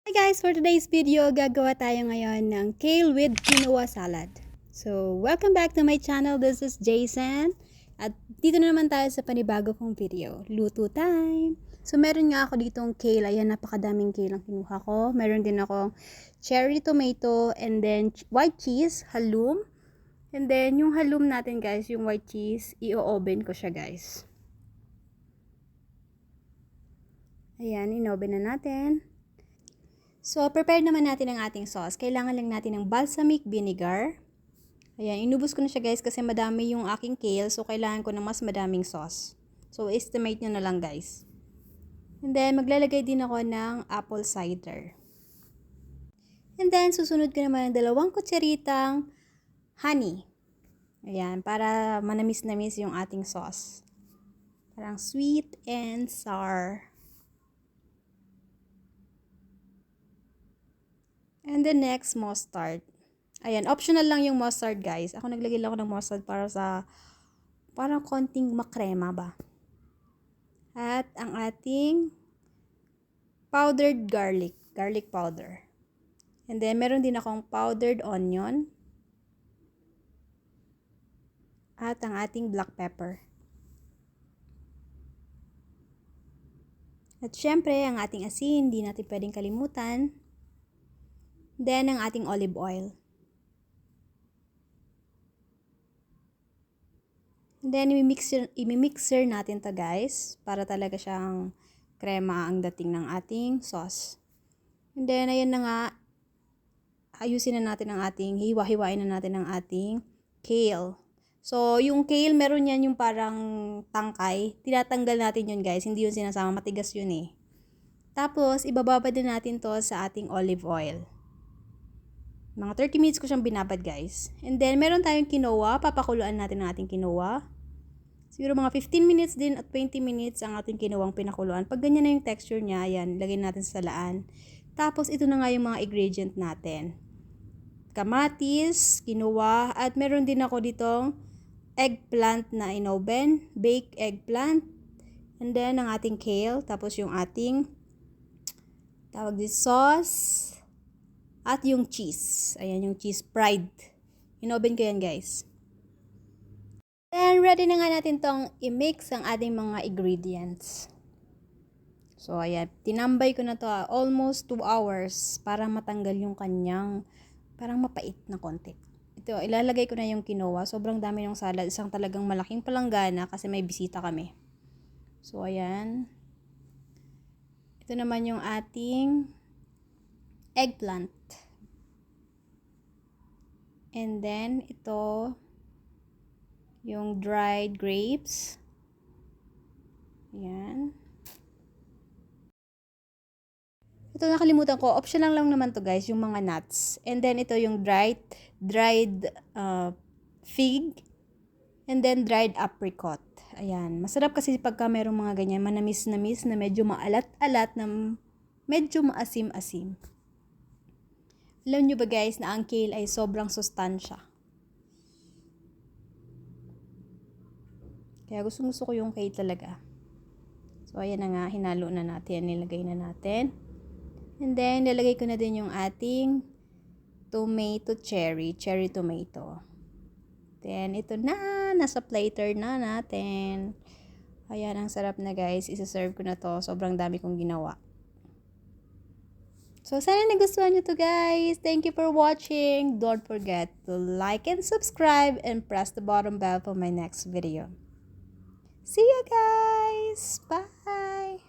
Hi guys! For today's video, gagawa tayo ngayon ng kale with quinoa salad. So, welcome back to my channel. This is Jason. At dito na naman tayo sa panibago kong video. Luto time! So, meron nga ako ditong kale. Ayan, napakadaming kale ang kinuha ko. Meron din akong cherry tomato and then white cheese, halum. And then, yung halum natin guys, yung white cheese, i-oven ko siya guys. Ayan, in-oven na natin. So, prepare naman natin ang ating sauce. Kailangan lang natin ng balsamic vinegar. Ayan, inubos ko na siya guys kasi madami yung aking kale. So, kailangan ko ng mas madaming sauce. So, estimate nyo na lang guys. And then, maglalagay din ako ng apple cider. And then, susunod ko naman ng 2 kutsaritang honey. Ayan, para manamis-namis yung ating sauce. Parang sweet and sour. And the next, mustard. Ayan, optional lang yung mustard guys. Ako naglagay lang ako ng mustard para sa parang konting makrema ba. At ang ating powdered garlic powder. And then meron din akong powdered onion. At ang ating black pepper. At syempre, ang ating asin, hindi natin pwedeng kalimutan. Then, ang ating olive oil. And then, imimixer natin to guys, para talaga siyang krema ang dating ng ating sauce. And then, ayan na nga, ayusin na natin ang ating, hiwa-hiwain na natin ang ating kale. So, yung kale, meron yan yung parang tangkay. Tinatanggal natin yun guys, hindi yun sinasama, matigas yun eh. Tapos, ibababad din natin to sa ating olive oil. Mga 30 minutes ko siyang binabad guys. And then, meron tayong quinoa. Papakuluan natin ang ating quinoa. Siguro mga 15 minutes din at 20 minutes ang ating quinoa pinakuluan. Pag ganyan na yung texture niya, ayan, lagyan natin sa salaan. Tapos, ito na nga yung mga ingredient natin. Kamatis, quinoa, at meron din ako ditong eggplant na inoven. Baked eggplant. And then, ang ating kale. Tapos, yung ating tawag din sauce. At yung cheese. Ayan, yung cheese fried. In-oven ko yan, guys. Then, ready na nga natin tong i-mix ang ating mga ingredients. So, ayan. Tinambay ko na to almost 2 hours para matanggal yung kanyang parang mapait na konti. Ito, ilalagay ko na yung quinoa. Sobrang dami ng salad. Isang talagang malaking palanggana kasi may bisita kami. So, ayan. Ito naman yung ating eggplant. And then, ito, yung dried grapes. Ayan. Ito, nakalimutan ko. Optional lang naman to guys, yung mga nuts. And then, ito yung dried fig. And then, dried apricot. Ayan. Masarap kasi pagka merong mga ganyan, manamis-namis na medyo maalat-alat na medyo maasim-asim. Alam nyo ba guys na ang kale ay sobrang sustansya. Kaya gusto ko yung kale talaga. So ayan na nga, hinalo na natin, nilagay na natin. And then nilagay ko na din yung ating cherry tomato. Then ito na, nasa platter na natin. Ayan, ang sarap na guys, isa-serve ko na to. Sobrang dami kong ginawa. So, sana nagustuhan nyo to guys. Thank you for watching. Don't forget to like and subscribe and press the bottom bell for my next video. See you guys. Bye.